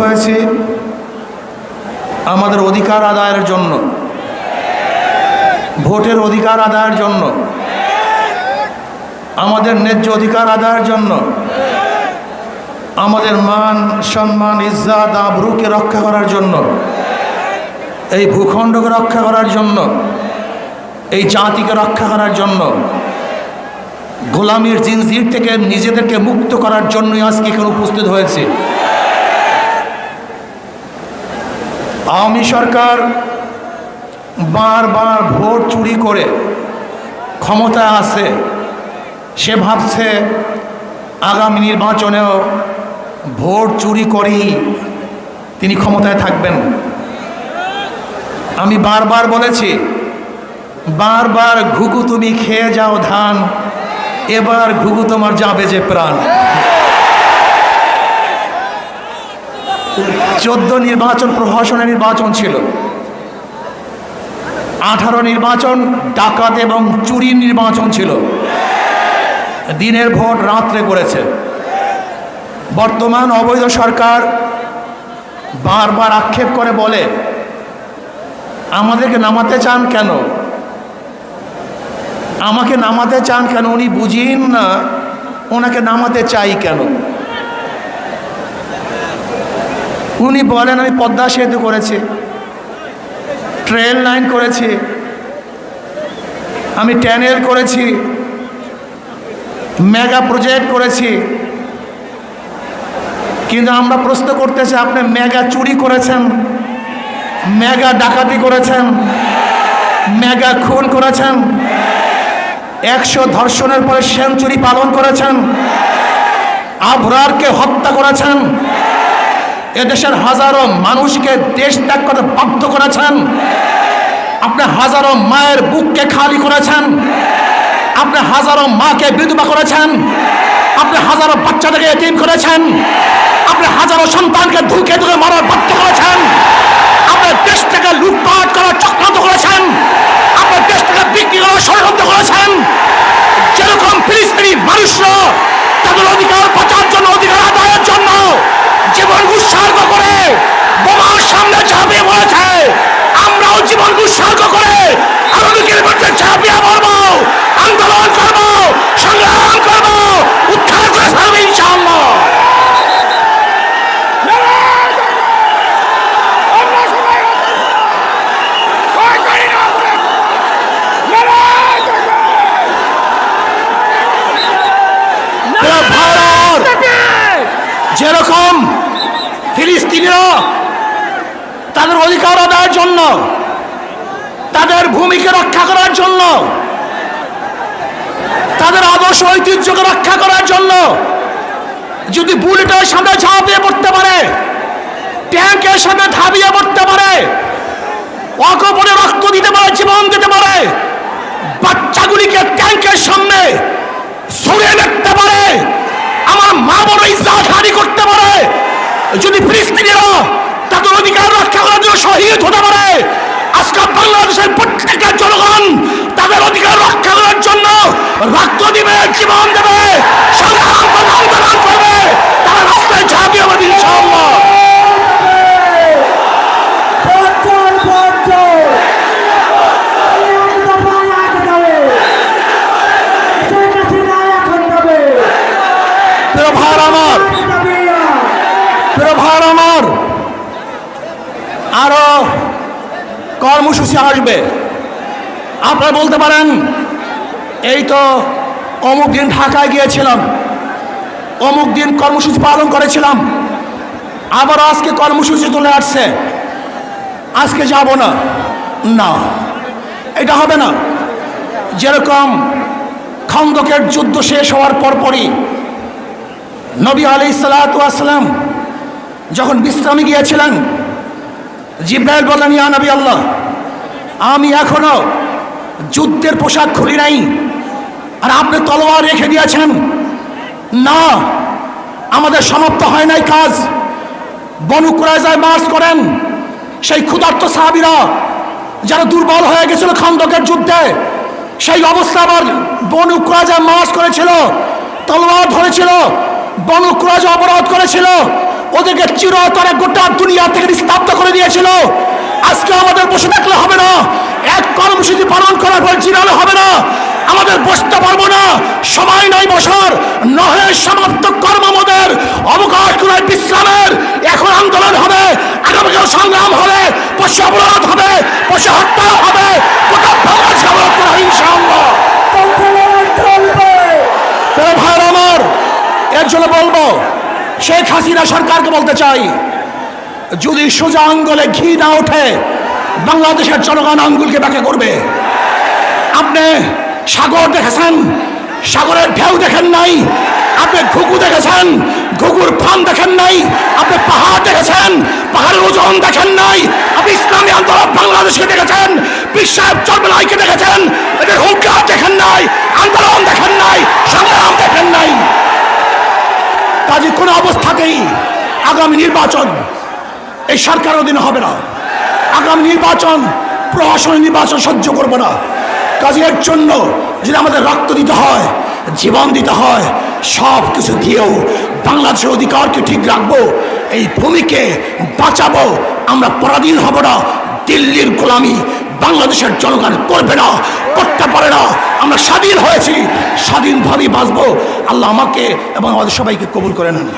হয়েছি আমাদের অধিকার আদায়ের জন্য, ভোটের অধিকার আদায়ের জন্য, আমাদের ন্যায্য অধিকার আদায়ের জন্য, আমাদের মান সম্মান ইজ্জত আবরুকে রক্ষা করার জন্য, এই ভূখণ্ডকে রক্ষা করার জন্য, এই জাতিকে রক্ষা করার জন্য, গোলামীর জিনজির থেকে নিজেদেরকে মুক্ত করার জন্যই আজকে এখানে উপস্থিত হয়েছে। আওয়ামী সরকার বারবার ভোট চুরি করে ক্ষমতায় আছে, সে ভাবছে আগামী নির্বাচনেও ভোট চুরি করেই তিনি ক্ষমতায় থাকবেন। আমি বারবার বলেছি, বারবার ঘুঘু তুমি খেয়ে যাও ধান, এবার ঘুঘু তোমার যাবে যে প্রাণ। 14 নির্বাচন প্রহসনের নির্বাচন ছিল, 18 নির্বাচন ডাকাত এবং চুরির নির্বাচন ছিল, দিনের ভোট রাত্রে করেছে। বর্তমান অবৈধ সরকার বারবার আক্ষেপ করে বলে আমাদেরকে নামাতে চান কেন, আমাকে নামাতে চান কেন, উনি বুঝেন না ওনাকে নামাতে চাই কেন। উনি বলেন আমি পদ্মা সেতু করেছি, ট্রেন লাইন করেছি, আমি ট্যানেল করেছি, মেগা প্রজেক্ট করেছি। কিন্তু আমরা প্রশ্ন করতেছি আপনি মেগা চুরি করেছেন, মেগা ডাকাতি করেছেন, মেগা খুন করেছেন, 100 ধর্ষণের পরে সেঞ্চুরি পালন করেছেন, আবরারকে হত্যা করেছেন, এদেশের হাজারো মানুষকে দেশ ত্যাগ করতে বাধ্য করেছেন, আপনি হাজারো মায়ের বুককে খালি করেছেন, আপনি হাজারো মাকে বিধবা করেছেন, আপনি হাজারো বাচ্চাদেরকে এতিম করেছেন, আপনি হাজারো সন্তানকে ধুকে ধুকে মারার বাধ্য করেছেন, আপনি দেশটাকে লুটপাট করার চক্রান্ত করেছেন, আপনি দেশটাকে বিক্রি করার ষড়যন্ত্র করেছেন। যেরকম ফিলিস্তিনি মানুষরা তাদের অধিকার বাঁচার জন্য, অধিকার আদায়ের জন্য জীবন উৎসর্গ করে বোমার সামনে ঝাঁপিয়ে পড়েছে, আমরাও জীবন উৎসর্গ করে আরবের মধ্যে ঝাঁপিয়ে পড়ব, আন্দোলন করব, সংগ্রাম করব, উদ্ধার করে ছাড়বে ইনশাআল্লাহ। যেরকম ফিলিস্তিনিরা তাদের অধিকার আদায়ের জন্য, তাদের ভূমিকে রক্ষা করার জন্য, তাদের আদর্শ ঐতিহ্যকে রক্ষা করার জন্য যদি বুলেটের সামনে ঝাঁপিয়ে পড়তে পারে, ট্যাঙ্কের সামনে ধাবিয়ে পড়তে পারে, অকপটে রক্ত দিতে পারে, জীবন দিতে পারে, বাচ্চাগুলিকে ট্যাঙ্কের সামনে ছুঁড়ে দেখতে পারে, আমার মা বড় ইজ্জত হানি করতে পারে, যদি ফিলিস্তিনিরা তাদের অধিকার রক্ষা করার জন্য শহীদ হতে পারে, আজকে বাংলাদেশের প্রত্যেকটা জনগণ তাদের অধিকার রক্ষা করার জন্য রক্ত দিবে, জীবন দেবে, সংগ্রাম আন্দোলন করবে, তারা রাস্তায় ঝাঁপিয়ে পড়বে ইনশাআল্লাহ। আরো কর্মসূচি আসবে। আপনারা বলতে পারেন এই তো অমুক দিন ঢাকায় গিয়েছিলাম, অমুক দিন কর্মসূচি পালন করেছিলাম, আবার আজকে কর্মসূচি চলে আসছে, আজকে যাব না। না, এটা হবে না। যেরকম খন্দকের যুদ্ধ শেষ হওয়ার পরপরই নবী আলাইহিস সালাতু ওয়াস সালাম যখন বিশ্রামে গিয়েছিলেন, জিবরাইল বললেন ইয়া নবী আল্লাহ, আমি এখনো যুদ্ধের পোশাক খুলি নাই আর আপনি তলোয়ার রেখে দিয়েছেন। না, আমাদের সমাপ্ত হয় নাই কাজ। বনু কুরাইজায় মার্চ করেন সেই ক্ষুধার্ত সাহাবীরা যারা দুর্বল হয়ে গেছিল খন্দকের যুদ্ধে, সেই অবস্থা আবার বনু কুরাইজায় মার্চ করেছিল, তলোয়ার ধরেছিল, বনু কুরাইজা অবরোধ করেছিল, ওদেরকে চিরতরে গোটা দুনিয়া থেকে নিস্তব্ধ করে দিয়েছিল। আজকে আমাদের বসে থাকলে হবে না, এক কর্মসূচি পালন করার পর জিরালে হবে না, আমাদের বসতে পারবো না। সময় নাই বসার, নহে সমাপ্ত কর্ম আমাদের, অবকাশ গুলাই বিশ্রামের। এখন আন্দোলন হবে, আগামীকাল সংগ্রাম হবে, পশু অবরোধ হবে, পশু হত্যা হবে, গোটা বাংলাদেশ অবরোধ করা হবে ইনশাআল্লাহ। ভাইয়ের আমার, এর জন্য বলবো শেখ হাসিনা সরকারকে বলতে চাই, যদি সোজা আঙ্গুলে ঘি না ওঠে বাংলাদেশের জনগণ আঙ্গুলকে ব্যাখ্যা করবে। আপনি সাগর দেখেছেন, সাগরের ঢেউ দেখেন নাই। আপনি ঘুঘু দেখেছেন, ঘুঘুর ফান দেখেন নাই। আপনি পাহাড় দেখেছেন, পাহাড়ের ওজন দেখেন নাই। আপনি ইসলামী আন্দোলন বাংলাদেশকে দেখেছেন, বিশ্বের চর্মনাইকে দেখেছেন, এদের হুঙ্কার দেখেন নাই, আন্দোলন দেখেন নাই, সংগ্রাম দেখেন নাই। কাজে কোনো অবস্থাতেই আগামী নির্বাচন এই সরকার অধীনে হবে না। আগামী নির্বাচন, প্রশাসনিক নির্বাচন সহ্য করব না। কাজে এর জন্য যদি আমাদের রক্ত দিতে হয়, জীবন দিতে হয়, সব কিছু দিয়েও বাংলাদেশের অধিকারকে ঠিক রাখবো, এই ভূমিকে বাঁচাবো। আমরা পরাধীন হব না। দিল্লির গোলামি বাংলাদেশের জনগণ করবে না, করতে পারে না। আমরা স্বাধীন হয়েছি, স্বাধীনভাবেই বাঁচবো। আল্লাহ আমাকে এবং আমাদের সবাইকে কবুল করে নেন।